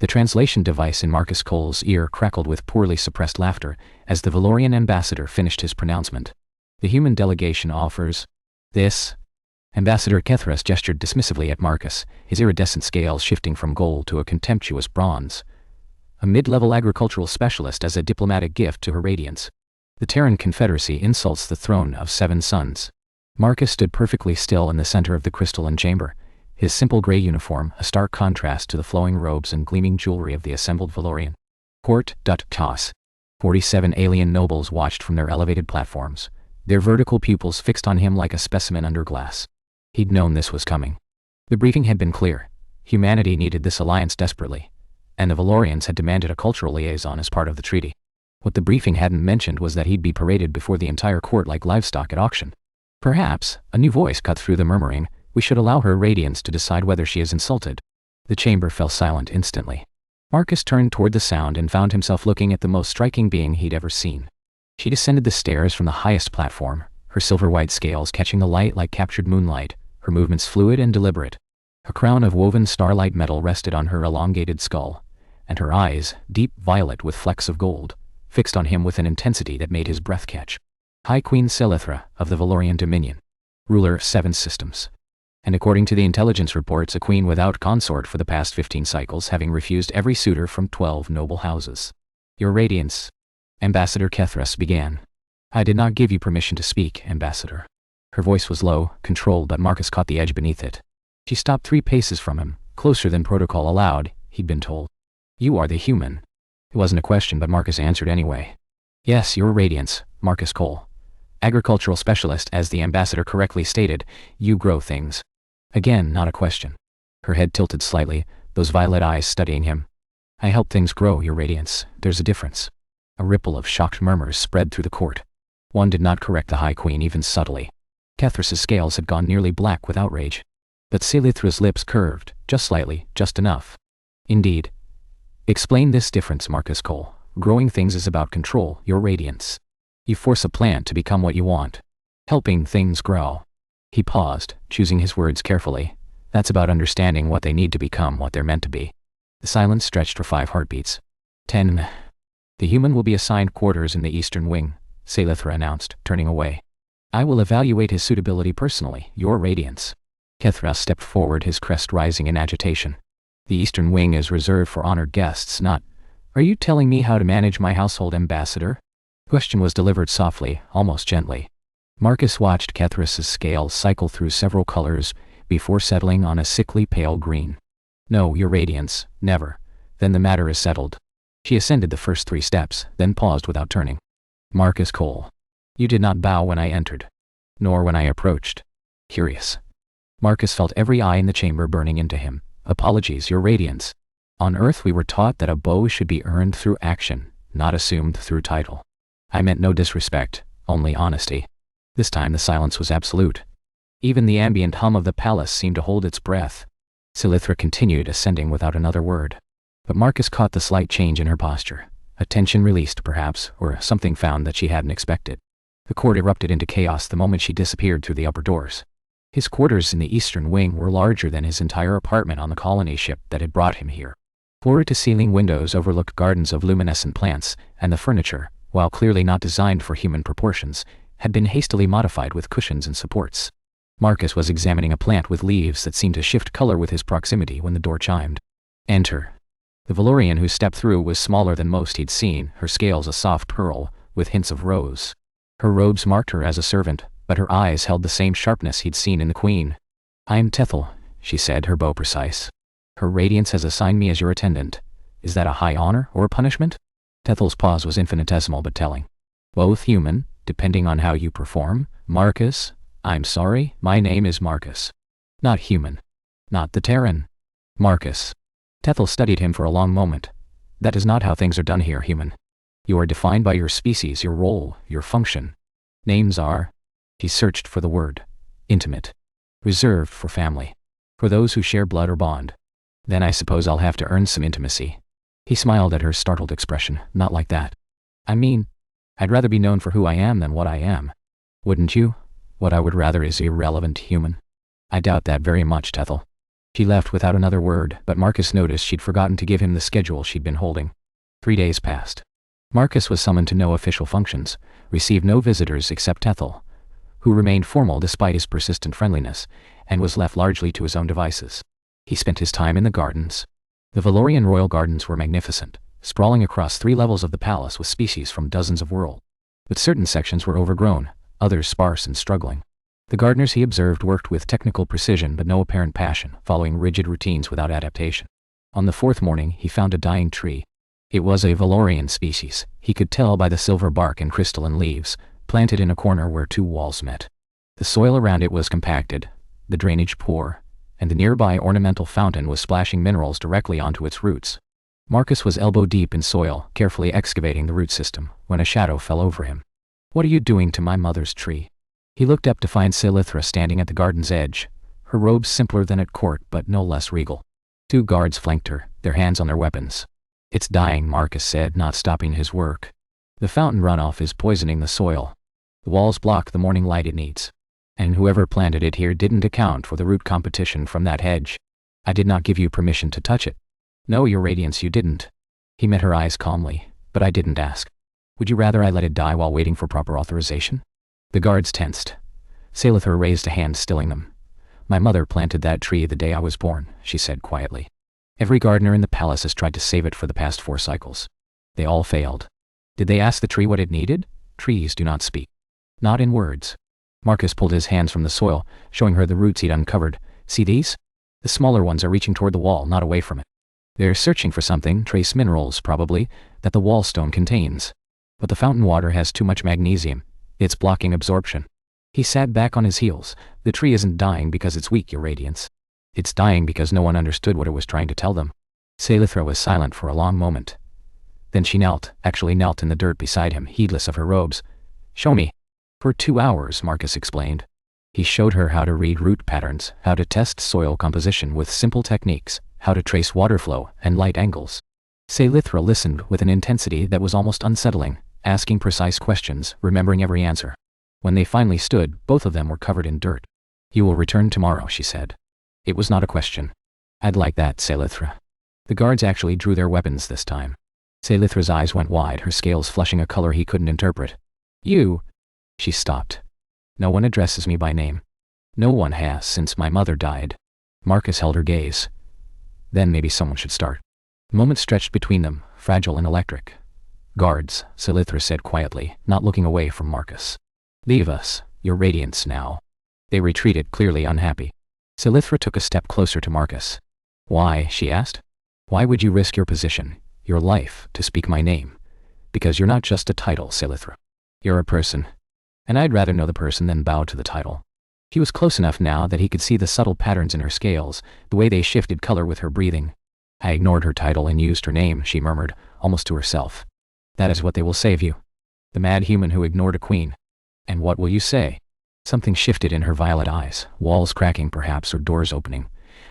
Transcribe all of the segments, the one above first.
The translation device in Marcus Cole's ear crackled with poorly suppressed laughter as the Valorian ambassador finished his pronouncement. The human delegation offers this. Ambassador Kethras gestured dismissively at Marcus, his iridescent scales shifting from gold to a contemptuous bronze. A mid-level agricultural specialist as a diplomatic gift to her radiance. The Terran Confederacy insults the throne of 7 suns. Marcus stood perfectly still in the center of the crystalline chamber, his simple gray uniform a stark contrast to the flowing robes and gleaming jewelry of the assembled Valorian court. Toss. 47 alien nobles watched from their elevated platforms, their vertical pupils fixed on him like a specimen under glass. He'd known this was coming. The briefing had been clear. Humanity needed this alliance desperately, and the Valorians had demanded a cultural liaison as part of the treaty. What the briefing hadn't mentioned was that he'd be paraded before the entire court like livestock at auction. Perhaps, a new voice cut through the murmuring, we should allow her radiance to decide whether she is insulted. The chamber fell silent instantly. Marcus turned toward the sound and found himself looking at the most striking being he'd ever seen. She descended the stairs from the highest platform, her silver-white scales catching the light like captured moonlight, her movements fluid and deliberate. A crown of woven starlight metal rested on her elongated skull, and her eyes, deep violet with flecks of gold, fixed on him with an intensity that made his breath catch. High Queen Saelith'ra of the Valorian Dominion, ruler of 7 systems. And according to the intelligence reports, a queen without consort for the past 15 cycles, having refused every suitor from 12 noble houses. Your Radiance, Ambassador Kethras began. I did not give you permission to speak, Ambassador. Her voice was low, controlled, but Marcus caught the edge beneath it. She stopped 3 paces from him, closer than protocol allowed, he'd been told. You are the human. It wasn't a question, but Marcus answered anyway. Yes, Your Radiance, Marcus Cole. Agricultural specialist, as the ambassador correctly stated, you grow things. Again, not a question. Her head tilted slightly, those violet eyes studying him. I help things grow, Your Radiance. There's a difference. A ripple of shocked murmurs spread through the court. One did not correct the High Queen even subtly. Kethras's scales had gone nearly black with outrage. But Saelith'ra's lips curved, just slightly, just enough. Indeed. Explain this difference, Marcus Cole. Growing things is about control, Your Radiance. You force a plant to become what you want. Helping things grow. He paused, choosing his words carefully. That's about understanding what they need to become what they're meant to be. The silence stretched for 5 heartbeats. 10. The human will be assigned quarters in the eastern wing, Saelith'ra announced, turning away. I will evaluate his suitability personally, Your Radiance. Kethras stepped forward, his crest rising in agitation. The eastern wing is reserved for honored guests, not... Are you telling me how to manage my household, Ambassador? The question was delivered softly, almost gently. Marcus watched Kethras's scales cycle through several colors before settling on a sickly pale green. No, Your Radiance, never. Then the matter is settled. She ascended the first 3 steps, then paused without turning. Marcus Cole. You did not bow when I entered. Nor when I approached. Curious. Marcus felt every eye in the chamber burning into him. Apologies, Your Radiance. On Earth we were taught that a bow should be earned through action, not assumed through title. I meant no disrespect, only honesty. This time the silence was absolute. Even the ambient hum of the palace seemed to hold its breath. Saelith'ra continued ascending without another word. But Marcus caught the slight change in her posture. A tension released, perhaps, or something found that she hadn't expected. The court erupted into chaos the moment she disappeared through the upper doors. His quarters in the eastern wing were larger than his entire apartment on the colony ship that had brought him here. Floor-to-ceiling windows overlooked gardens of luminescent plants, and the furniture, while clearly not designed for human proportions, had been hastily modified with cushions and supports. Marcus was examining a plant with leaves that seemed to shift color with his proximity when the door chimed. Enter. The Valorian who stepped through was smaller than most he'd seen, her scales a soft pearl, with hints of rose. Her robes marked her as a servant, but her eyes held the same sharpness he'd seen in the Queen. I am Tethel, she said, her bow precise. Her Radiance has assigned me as your attendant. Is that a high honor or a punishment? Tethel's pause was infinitesimal but telling. Both human, depending on how you perform. Marcus, I'm sorry, my name is Marcus. Not human. Not the Terran. Marcus. Tethel studied him for a long moment. That is not how things are done here, human. You are defined by your species, your role, your function. Names are... He searched for the word. Intimate. Reserved for family. For those who share blood or bond. Then I suppose I'll have to earn some intimacy. He smiled at her startled expression. Not like that. I mean, I'd rather be known for who I am than what I am. Wouldn't you? What I would rather is irrelevant, human. I doubt that very much, Tethel. She left without another word, but Marcus noticed she'd forgotten to give him the schedule she'd been holding. 3 days passed. Marcus was summoned to no official functions, received no visitors except Ethel, who remained formal despite his persistent friendliness, and was left largely to his own devices. He spent his time in the gardens. The Valorian royal gardens were magnificent, sprawling across 3 levels of the palace with species from dozens of worlds. But certain sections were overgrown, others sparse and struggling. The gardeners he observed worked with technical precision but no apparent passion, following rigid routines without adaptation. On the 4th morning, he found a dying tree. It was a Valorian species, he could tell by the silver bark and crystalline leaves, planted in a corner where 2 walls met. The soil around it was compacted, the drainage poor, and the nearby ornamental fountain was splashing minerals directly onto its roots. Marcus was elbow-deep in soil, carefully excavating the root system, when a shadow fell over him. "What are you doing to my mother's tree?" He looked up to find Saelith'ra standing at the garden's edge, her robes simpler than at court but no less regal. 2 guards flanked her, their hands on their weapons. "It's dying," Marcus said, not stopping his work. "The fountain runoff is poisoning the soil. The walls block the morning light it needs. And whoever planted it here didn't account for the root competition from that hedge. I did not give you permission to touch it." "No, Your Radiance, you didn't." He met her eyes calmly. "But I didn't ask. Would you rather I let it die while waiting for proper authorization?" The guards tensed. Saelith'ra raised a hand, stilling them. "My mother planted that tree the day I was born," she said quietly. "Every gardener in the palace has tried to save it for the past 4 cycles. They all failed." "Did they ask the tree what it needed?" "Trees do not speak." "Not in words." Marcus pulled his hands from the soil, showing her the roots he'd uncovered. "See these? The smaller ones are reaching toward the wall, not away from it. They're searching for something, trace minerals probably, that the wall stone contains. But the fountain water has too much magnesium. It's blocking absorption." He sat back on his heels. "The tree isn't dying because it's weak, Your Radiance. It's dying because no one understood what it was trying to tell them." Saelith'ra was silent for a long moment. Then she actually knelt in the dirt beside him, heedless of her robes. "Show me." "For 2 hours," Marcus explained. He showed her how to read root patterns, how to test soil composition with simple techniques, how to trace water flow and light angles. Saelith'ra listened with an intensity that was almost unsettling, asking precise questions, remembering every answer. When they finally stood, both of them were covered in dirt. "You will return tomorrow," she said. It was not a question. "I'd like that, Saelith'ra." The guards actually drew their weapons this time. Saelith'ra's eyes went wide, her scales flushing a color he couldn't interpret. "You..." She stopped. "No one addresses me by name. No one has since my mother died." Marcus held her gaze. "Then maybe someone should start." Moments stretched between them, fragile and electric. "Guards," Saelith'ra said quietly, not looking away from Marcus. "Leave us, Your Radiance, now." They retreated, clearly unhappy. Saelith'ra took a step closer to Marcus. "Why?" she asked. "Why would you risk your position, your life, to speak my name? Because you're not just a title, Saelith'ra. You're a person. And I'd rather know the person than bow to the title." He was close enough now that he could see the subtle patterns in her scales, the way they shifted color with her breathing. "I ignored her title and used her name," she murmured, almost to herself. "That is what they will save you. The mad human who ignored a queen. And what will you say?" Something shifted in her violet eyes, walls cracking perhaps or doors opening.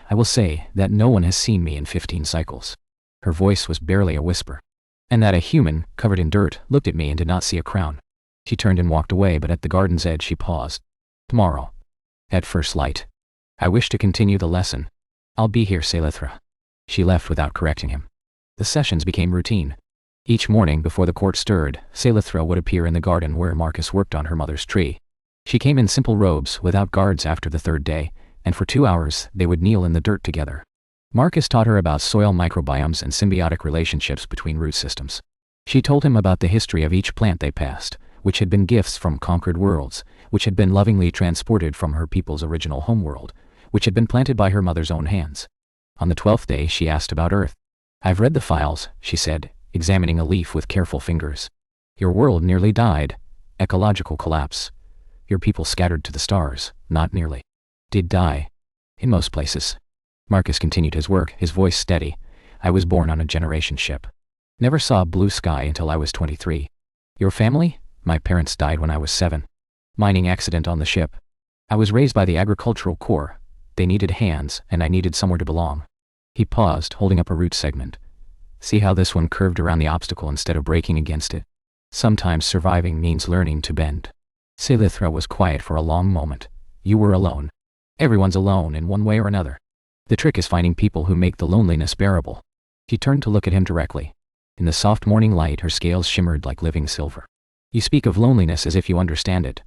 "I will say that no one has seen me in 15 cycles." Her voice was barely a whisper. "And that a human, covered in dirt, looked at me and did not see a crown." She turned and walked away, but at the garden's edge she paused. "Tomorrow. At first light. I wish to continue the lesson. I'll be here, Saelith'ra." She left without correcting him. The sessions became routine. Each morning before the court stirred, Saelith'ra would appear in the garden where Marcus worked on her mother's tree. She came in simple robes, without guards after the 3rd day, and for 2 hours they would kneel in the dirt together. Marcus taught her about soil microbiomes and symbiotic relationships between root systems. She told him about the history of each plant they passed, which had been gifts from conquered worlds, which had been lovingly transported from her people's original homeworld, which had been planted by her mother's own hands. On the 12th day she asked about Earth. "I've read the files," she said, examining a leaf with careful fingers. "Your world nearly died. Ecological collapse. Your people scattered to the stars, not nearly. Did die. In most places." Marcus continued his work, his voice steady. "I was born on a generation ship. Never saw blue sky until I was 23. Your family? My parents died when I was 7. Mining accident on the ship. I was raised by the agricultural corps. They needed hands, and I needed somewhere to belong." He paused, holding up a root segment. "See how this one curved around the obstacle instead of breaking against it? Sometimes surviving means learning to bend." Saelith'ra was quiet for a long moment. "You were alone. Everyone's alone in one way or another." The trick is finding people who make the loneliness bearable. She turned to look at him directly. In the soft morning light, her scales shimmered like living silver. You speak of loneliness as if you understand it.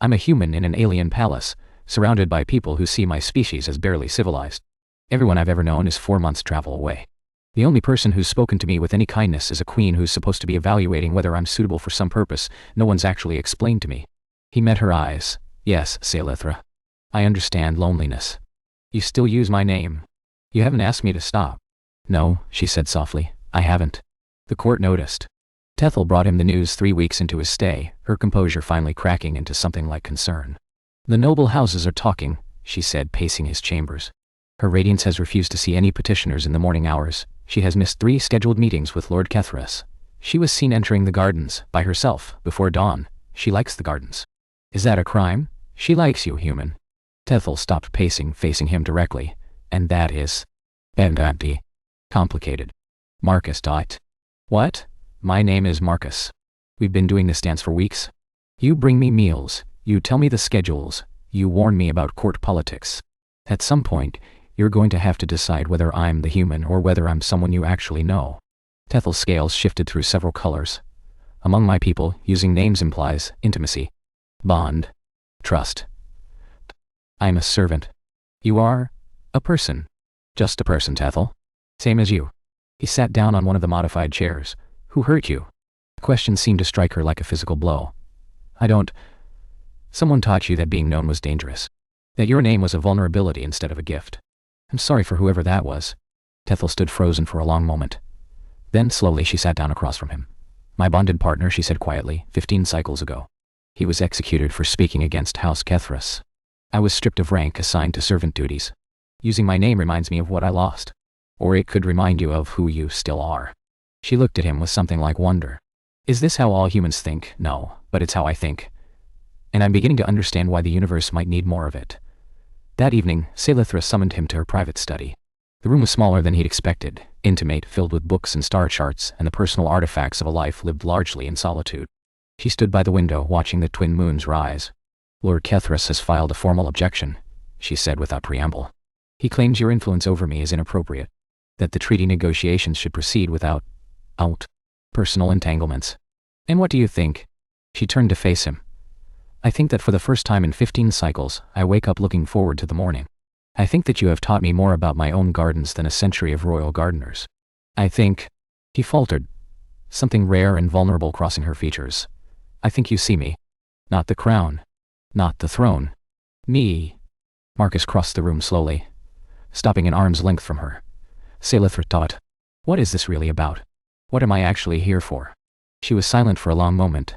I'm a human in an alien palace, surrounded by people who see my species as barely civilized. Everyone I've ever known is 4 months' travel away. The only person who's spoken to me with any kindness is a queen who's supposed to be evaluating whether I'm suitable for some purpose no one's actually explained to me. He met her eyes. Yes, Saelith'ra. I understand loneliness. You still use my name. You haven't asked me to stop. No, she said softly, I haven't. The court noticed. Tethel brought him the news 3 weeks into his stay, her composure finally cracking into something like concern. The noble houses are talking, she said, pacing his chambers. Her radiance has refused to see any petitioners in the morning hours. She has missed 3 scheduled meetings with Lord Kethras. She was seen entering the gardens, by herself, before dawn. She likes the gardens. Is that a crime? She likes you, human. Tethel stopped pacing, facing him directly. And that is... Benganti. Complicated. Marcus. What? My name is Marcus. We've been doing this dance for weeks. You bring me meals, you tell me the schedules, you warn me about court politics. At some point, you're going to have to decide whether I'm the human or whether I'm someone you actually know. Tethel's scales shifted through several colors. Among my people, using names implies intimacy, bond, trust. I'm a servant. You are? A person. Just a person, Tethel. Same as you. He sat down on one of the modified chairs. Who hurt you? The question seemed to strike her like a physical blow. I don't... Someone taught you that being known was dangerous. That your name was a vulnerability instead of a gift. I'm sorry for whoever that was. Tethel stood frozen for a long moment. Then, slowly, she sat down across from him. My bonded partner, she said quietly, 15 cycles ago. He was executed for speaking against House Kethras. I was stripped of rank, assigned to servant duties. Using my name reminds me of what I lost. Or it could remind you of who you still are. She looked at him with something like wonder. Is this how all humans think? No, but it's how I think. And I'm beginning to understand why the universe might need more of it. That evening, Saelith'ra summoned him to her private study. The room was smaller than he'd expected, intimate, filled with books and star charts and the personal artifacts of a life lived largely in solitude. She stood by the window, watching the twin moons rise. Lord Kethras has filed a formal objection, she said without preamble. He claims your influence over me is inappropriate. That the treaty negotiations should proceed without personal entanglements. And what do you think? She turned to face him. I think that for the first time in 15 cycles, I wake up looking forward to the morning. I think that you have taught me more about my own gardens than a century of royal gardeners. I think... He faltered, something rare and vulnerable crossing her features. I think you see me. Not the crown. Not the throne. Me. Marcus crossed the room slowly, stopping an arm's length from her. Saelith'ra thought. What is this really about? What am I actually here for? She was silent for a long moment.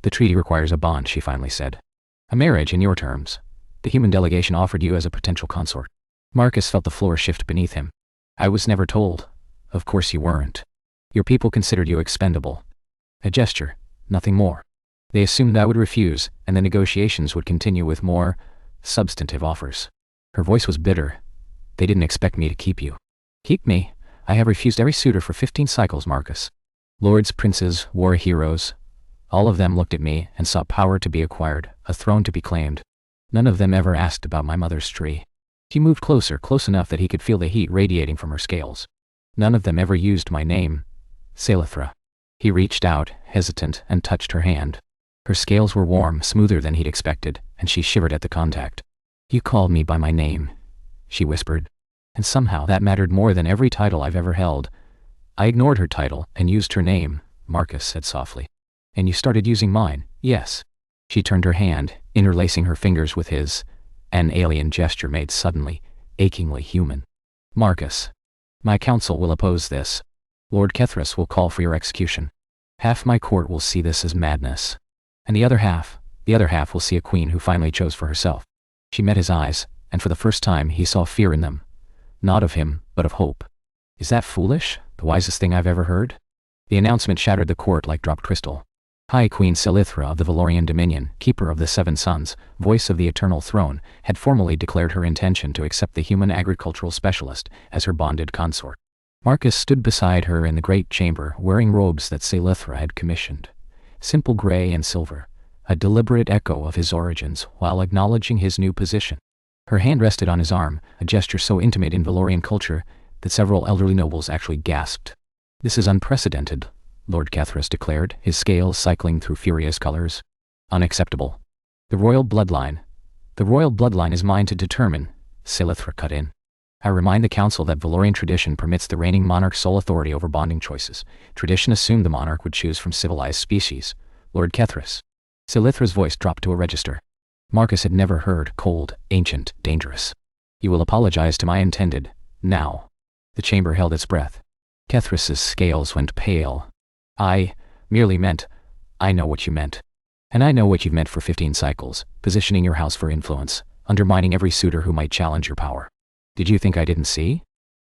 The treaty requires a bond, she finally said. A marriage in your terms. The human delegation offered you as a potential consort. Marcus felt the floor shift beneath him. I was never told. Of course you weren't. Your people considered you expendable. A gesture, nothing more. They assumed I would refuse, and the negotiations would continue with more substantive offers. Her voice was bitter. They didn't expect me to keep you. Keep me? I have refused every suitor for 15 cycles, Marcus. Lords, princes, war heroes. All of them looked at me and saw power to be acquired, a throne to be claimed. None of them ever asked about my mother's tree. She moved closer, close enough that he could feel the heat radiating from her scales. None of them ever used my name. Saelith'ra. He reached out, hesitant, and touched her hand. Her scales were warm, smoother than he'd expected, and she shivered at the contact. You called me by my name, she whispered. And somehow that mattered more than every title I've ever held. I ignored her title and used her name, Marcus said softly. And you started using mine, yes. She turned her hand, interlacing her fingers with his, an alien gesture made suddenly, achingly human. Marcus. My council will oppose this. Lord Kethras will call for your execution. Half my court will see this as madness. And the other half will see a queen who finally chose for herself. She met his eyes, and for the first time he saw fear in them. Not of him, but of hope. Is that foolish? The wisest thing I've ever heard? The announcement shattered the court like dropped crystal. High Queen Saelith'ra of the Valorian Dominion, keeper of the Seven Suns, voice of the Eternal Throne, had formally declared her intention to accept the human agricultural specialist as her bonded consort. Marcus stood beside her in the great chamber, wearing robes that Saelith'ra had commissioned. Simple gray and silver, a deliberate echo of his origins while acknowledging his new position. Her hand rested on his arm, a gesture so intimate in Valorian culture that several elderly nobles actually gasped. "This is unprecedented," Lord Kethras declared, his scales cycling through furious colors. "Unacceptable. The royal bloodline is mine to determine," Saelith'ra cut in. "I remind the council that Valorian tradition permits the reigning monarch's sole authority over bonding choices. Tradition assumed the monarch would choose from civilized species. Lord Kethras." Saelith'ra's voice dropped to a register. Marcus had never heard cold, ancient, dangerous. "You will apologize to my intended, now." The chamber held its breath. Kethras's scales went pale. "I merely meant, I know what you meant. And I know what you've meant for 15 cycles, positioning your house for influence, undermining every suitor who might challenge your power. Did you think I didn't see?"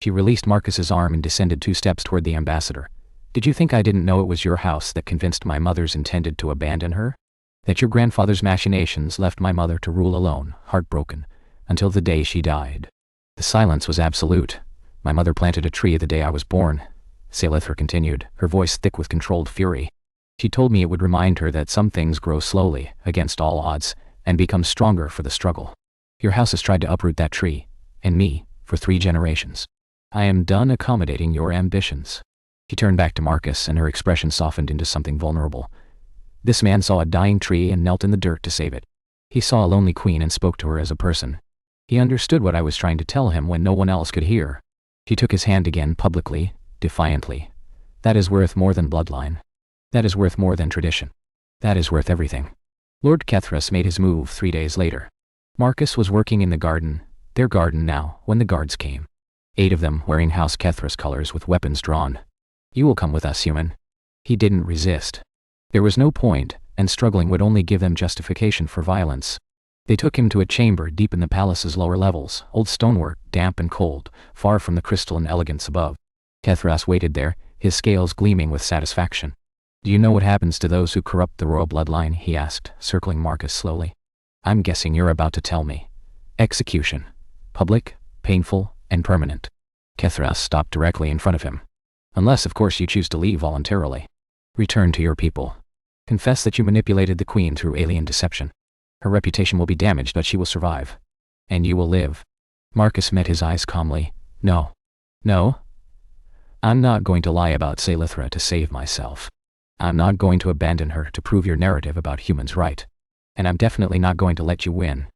She released Marcus's arm and descended 2 steps toward the ambassador. "Did you think I didn't know it was your house that convinced my mothers intended to abandon her? That your grandfather's machinations left my mother to rule alone, heartbroken, until the day she died? The silence was absolute. My mother planted a tree the day I was born," Saelith'ra continued, her voice thick with controlled fury. "She told me it would remind her that some things grow slowly, against all odds, and become stronger for the struggle. Your house has tried to uproot that tree, and me, for 3 generations. I am done accommodating your ambitions." She turned back to Marcus, and her expression softened into something vulnerable. "This man saw a dying tree and knelt in the dirt to save it. He saw a lonely queen and spoke to her as a person. He understood what I was trying to tell him when no one else could hear." She took his hand again publicly, defiantly. "That is worth more than bloodline. That is worth more than tradition. That is worth everything." Lord Kethras made his move 3 days later. Marcus was working in the garden, their garden now, when the guards came. 8 of them wearing House Kethras colors with weapons drawn. "You will come with us, human." He didn't resist. There was no point, and struggling would only give them justification for violence. They took him to a chamber deep in the palace's lower levels, old stonework, damp and cold, far from the crystalline elegance above. Kethras waited there, his scales gleaming with satisfaction. "Do you know what happens to those who corrupt the royal bloodline?" he asked, circling Marcus slowly. "I'm guessing you're about to tell me. Execution. Public, painful, and permanent." Kethras stopped directly in front of him. "Unless, of course, you choose to leave voluntarily. Return to your people. Confess that you manipulated the queen through alien deception. Her reputation will be damaged, but she will survive. And you will live." Marcus met his eyes calmly. "No. No. I'm not going to lie about Saelith'ra to save myself. I'm not going to abandon her to prove your narrative about humans right. And I'm definitely not going to let you win."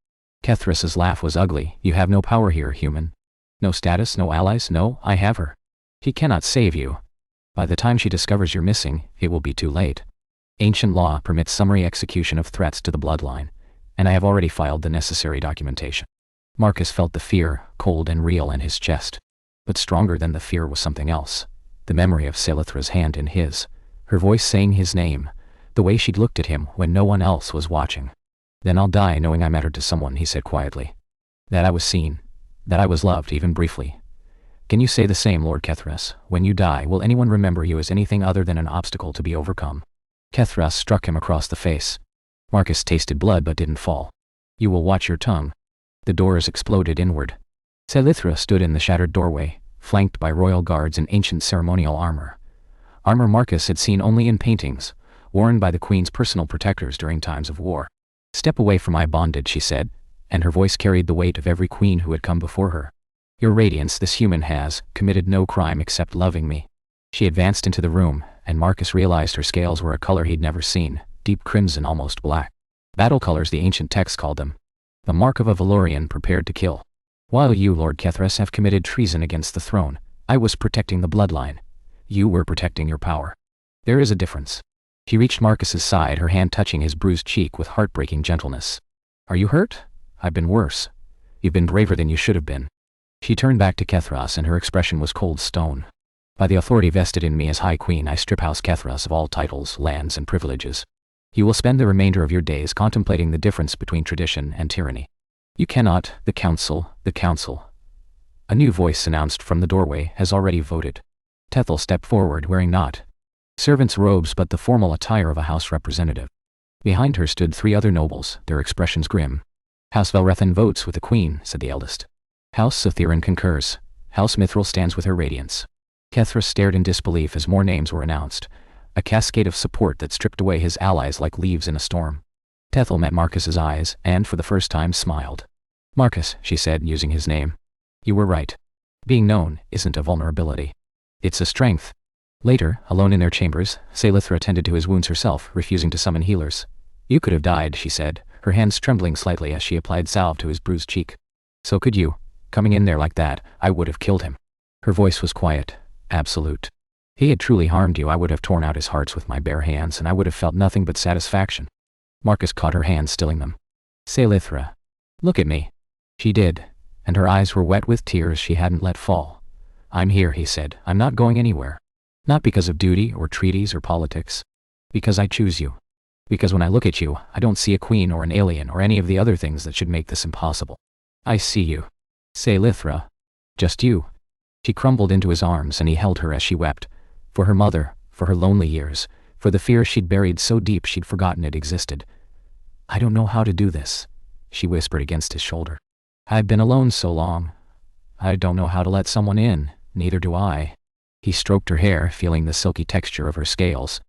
Kethras's laugh was ugly. "You have no power here, human. No status, no allies, no, I have her. She cannot save you. By the time she discovers you're missing, it will be too late. Ancient law permits summary execution of threats to the bloodline, and I have already filed the necessary documentation." Marcus felt the fear, cold and real, in his chest. But stronger than the fear was something else. The memory of Saelith'ra's hand in his, her voice saying his name, the way she'd looked at him when no one else was watching. "Then I'll die knowing I mattered to someone," he said quietly. "That I was seen. That I was loved, even briefly. Can you say the same, Lord Kethras? When you die, will anyone remember you as anything other than an obstacle to be overcome?" Kethras struck him across the face. Marcus tasted blood but didn't fall. "You will watch your tongue." The doors exploded inward. Saelith'ra stood in the shattered doorway, flanked by royal guards in ancient ceremonial armor. Armor Marcus had seen only in paintings, worn by the queen's personal protectors during times of war. "Step away from my bondage," she said, and her voice carried the weight of every queen who had come before her. "Your radiance, this human has committed no crime except loving me." She advanced into the room, and Marcus realized her scales were a color he'd never seen, deep crimson, almost black. Battle colors, the ancient text called them. The mark of a Valorian prepared to kill. "While you, Lord Kethras, have committed treason against the throne, I was protecting the bloodline. You were protecting your power. There is a difference." She reached Marcus's side, her hand touching his bruised cheek with heartbreaking gentleness. "Are you hurt? I've been worse. You've been braver than you should have been." She turned back to Kethras, and her expression was cold stone. "By the authority vested in me as High Queen, I strip House Kethras of all titles, lands, and privileges. You will spend the remainder of your days contemplating the difference between tradition and tyranny. You cannot, the council. A new voice announced from the doorway, "has already voted." Tethel stepped forward, wearing not servant's robes but the formal attire of a house representative. Behind her stood 3 other nobles, their expressions grim. "House Velrethan votes with the queen," said the eldest. "House Saelith'ra concurs. House Mithril stands with her radiance." Kethras stared in disbelief as more names were announced, a cascade of support that stripped away his allies like leaves in a storm. Tethel met Marcus's eyes, and for the first time smiled. Marcus, she said, using his name. You were right. Being known isn't a vulnerability. It's a strength. Later, alone in their chambers, Saelith'ra tended to his wounds herself, refusing to summon healers. You could have died, she said, her hands trembling slightly as she applied salve to his bruised cheek. So could you. Coming in there like that, I would have killed him. Her voice was quiet, absolute. He had truly harmed you, I would have torn out his hearts with my bare hands, and I would have felt nothing but satisfaction. Marcus caught her hands, stilling them. Saelith'ra. Look at me. She did, and her eyes were wet with tears she hadn't let fall. I'm here, he said. I'm not going anywhere. Not because of duty or treaties or politics. Because I choose you. Because when I look at you, I don't see a queen or an alien or any of the other things that should make this impossible. I see you. Saelith'ra. Just you. She crumbled into his arms and he held her as she wept. For her mother, for her lonely years, for the fear she'd buried so deep she'd forgotten it existed. I don't know how to do this, she whispered against his shoulder. I've been alone so long. I don't know how to let someone in, neither do I. He stroked her hair, feeling the silky texture of her scales.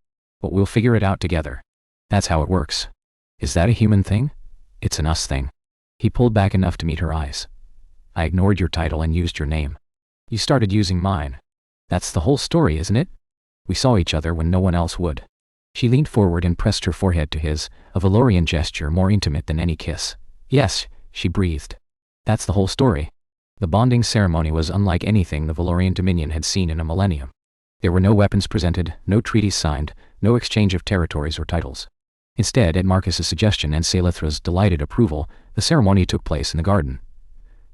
But we'll figure it out together. That's how it works. Is that a human thing? It's an us thing. He pulled back enough to meet her eyes. I ignored your title and used your name. You started using mine. That's the whole story, isn't it? We saw each other when no one else would. She leaned forward and pressed her forehead to his, a Valorian gesture more intimate than any kiss. Yes, she breathed. That's the whole story. The bonding ceremony was unlike anything the Valorian Dominion had seen in a millennium. There were no weapons presented, no treaties signed, no exchange of territories or titles. Instead, at Marcus's suggestion and Saelith'ra's delighted approval, the ceremony took place in the garden,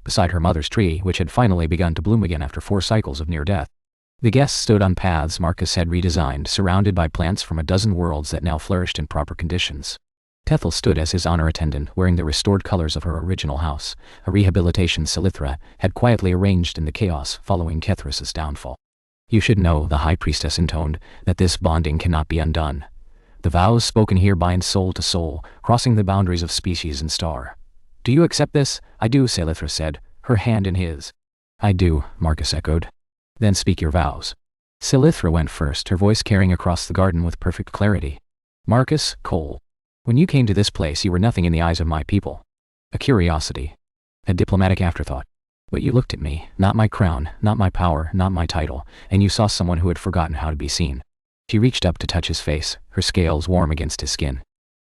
beside her mother's tree, which had finally begun to bloom again after 4 cycles of near death. The guests stood on paths Marcus had redesigned, surrounded by plants from a dozen worlds that now flourished in proper conditions. Tethel stood as his honor attendant, wearing the restored colors of her original house, a rehabilitation Saelith'ra had quietly arranged in the chaos following Kethras's downfall. You should know, the High Priestess intoned, that this bonding cannot be undone. The vows spoken here bind soul to soul, crossing the boundaries of species and star. Do you accept this? I do, Saelith'ra said, her hand in his. I do, Marcus echoed. Then speak your vows. Saelith'ra went first, her voice carrying across the garden with perfect clarity. Marcus, Cole. When you came to this place you were nothing in the eyes of my people. A curiosity. A diplomatic afterthought. But you looked at me, not my crown, not my power, not my title, and you saw someone who had forgotten how to be seen. She reached up to touch his face, her scales warm against his skin.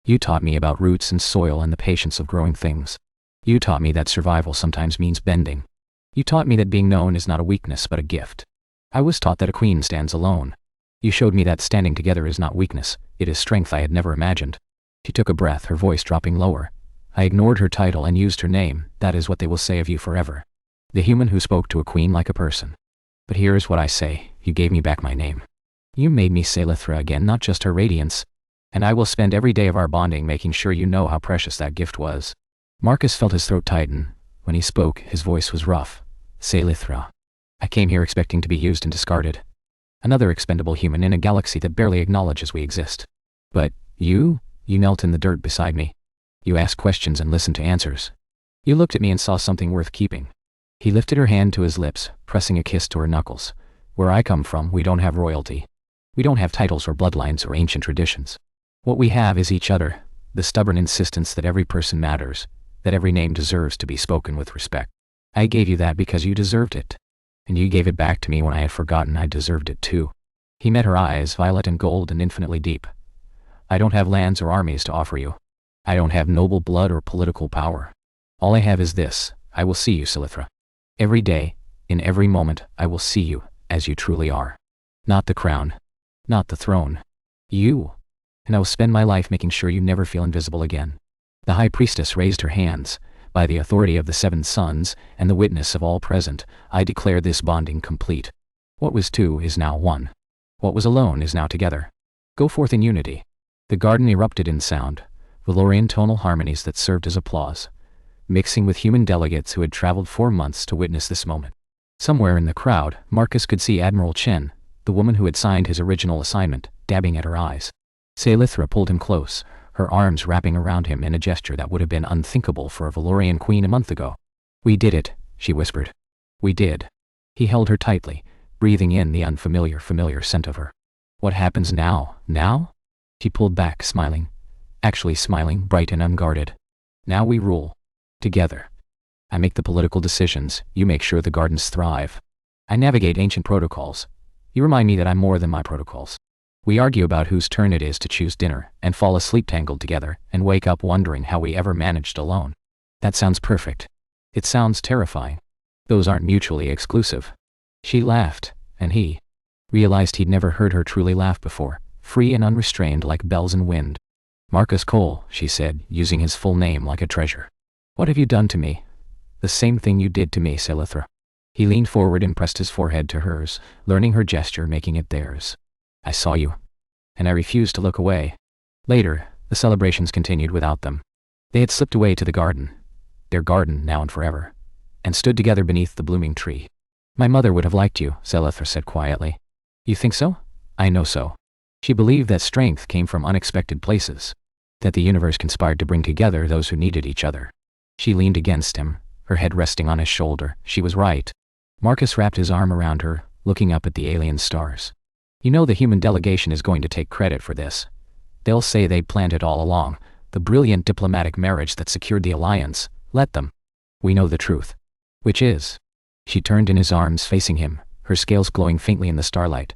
You taught me about roots and soil and the patience of growing things. You taught me that survival sometimes means bending. You taught me that being known is not a weakness but a gift. I was taught that a queen stands alone. You showed me that standing together is not weakness, it is strength I had never imagined. She took a breath, her voice dropping lower. I ignored her title and used her name, that is what they will say of you forever. The human who spoke to a queen like a person. But here is what I say, you gave me back my name. You made me Saelith'ra again, not just her radiance. And I will spend every day of our bonding making sure you know how precious that gift was. Marcus felt his throat tighten. When he spoke, his voice was rough. Saelith'ra. I came here expecting to be used and discarded. Another expendable human in a galaxy that barely acknowledges we exist. But you knelt in the dirt beside me. You asked questions and listened to answers. You looked at me and saw something worth keeping. He lifted her hand to his lips, pressing a kiss to her knuckles. Where I come from, we don't have royalty. We don't have titles or bloodlines or ancient traditions. What we have is each other, the stubborn insistence that every person matters, that every name deserves to be spoken with respect. I gave you that because you deserved it. And you gave it back to me when I had forgotten I deserved it too. He met her eyes, violet and gold and infinitely deep. I don't have lands or armies to offer you. I don't have noble blood or political power. All I have is this, I will see you, Saelith'ra. Every day, in every moment, I will see you, as you truly are. Not the crown. Not the throne. You. And I will spend my life making sure you never feel invisible again. The High Priestess raised her hands. By the authority of the 7 suns, and the witness of all present, I declare this bonding complete. What was 2 is now 1. What was alone is now together. Go forth in unity. The garden erupted in sound, Valorian tonal harmonies that served as applause, mixing with human delegates who had traveled 4 months to witness this moment. Somewhere in the crowd, Marcus could see Admiral Chen, the woman who had signed his original assignment, dabbing at her eyes. Saelith'ra pulled him close, her arms wrapping around him in a gesture that would have been unthinkable for a Valorian queen a month ago. We did it, she whispered. We did. He held her tightly, breathing in the familiar scent of her. What happens now? Now? She pulled back, smiling. Actually smiling, bright and unguarded. Now we rule. Together. I make the political decisions, you make sure the gardens thrive. I navigate ancient protocols. You remind me that I'm more than my protocols. We argue about whose turn it is to choose dinner, and fall asleep tangled together, and wake up wondering how we ever managed alone. That sounds perfect. It sounds terrifying. Those aren't mutually exclusive. She laughed, and he realized he'd never heard her truly laugh before, free and unrestrained like bells in wind. Marcus Cole, she said, using his full name like a treasure. What have you done to me? The same thing you did to me, Saelith'ra. He leaned forward and pressed his forehead to hers, learning her gesture, making it theirs. I saw you. And I refused to look away. Later, the celebrations continued without them. They had slipped away to the garden. Their garden, now and forever. And stood together beneath the blooming tree. My mother would have liked you, Saelith'ra said quietly. You think so? I know so. She believed that strength came from unexpected places. That the universe conspired to bring together those who needed each other. She leaned against him, her head resting on his shoulder. She was right. Marcus wrapped his arm around her, looking up at the alien stars. You know the human delegation is going to take credit for this. They'll say they planned it all along, the brilliant diplomatic marriage that secured the alliance. Let them. We know the truth. Which is? She turned in his arms facing him, her scales glowing faintly in the starlight.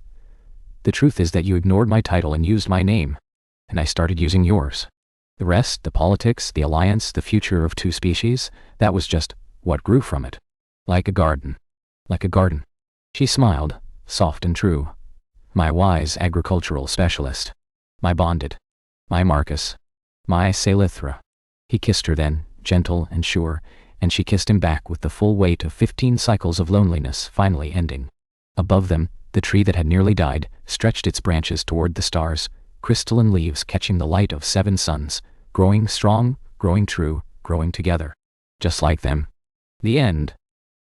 The truth is that you ignored my title and used my name. And I started using yours. The rest, the politics, the alliance, the future of two species, that was just what grew from it. Like a garden. Like a garden. She smiled, soft and true. My wise agricultural specialist. My bonded. My Marcus. My Saelith'ra. He kissed her then, gentle and sure, and she kissed him back with the full weight of 15 cycles of loneliness finally ending. Above them, the tree that had nearly died stretched its branches toward the stars, crystalline leaves catching the light of 7 suns, growing strong, growing true, growing together. Just like them. The end.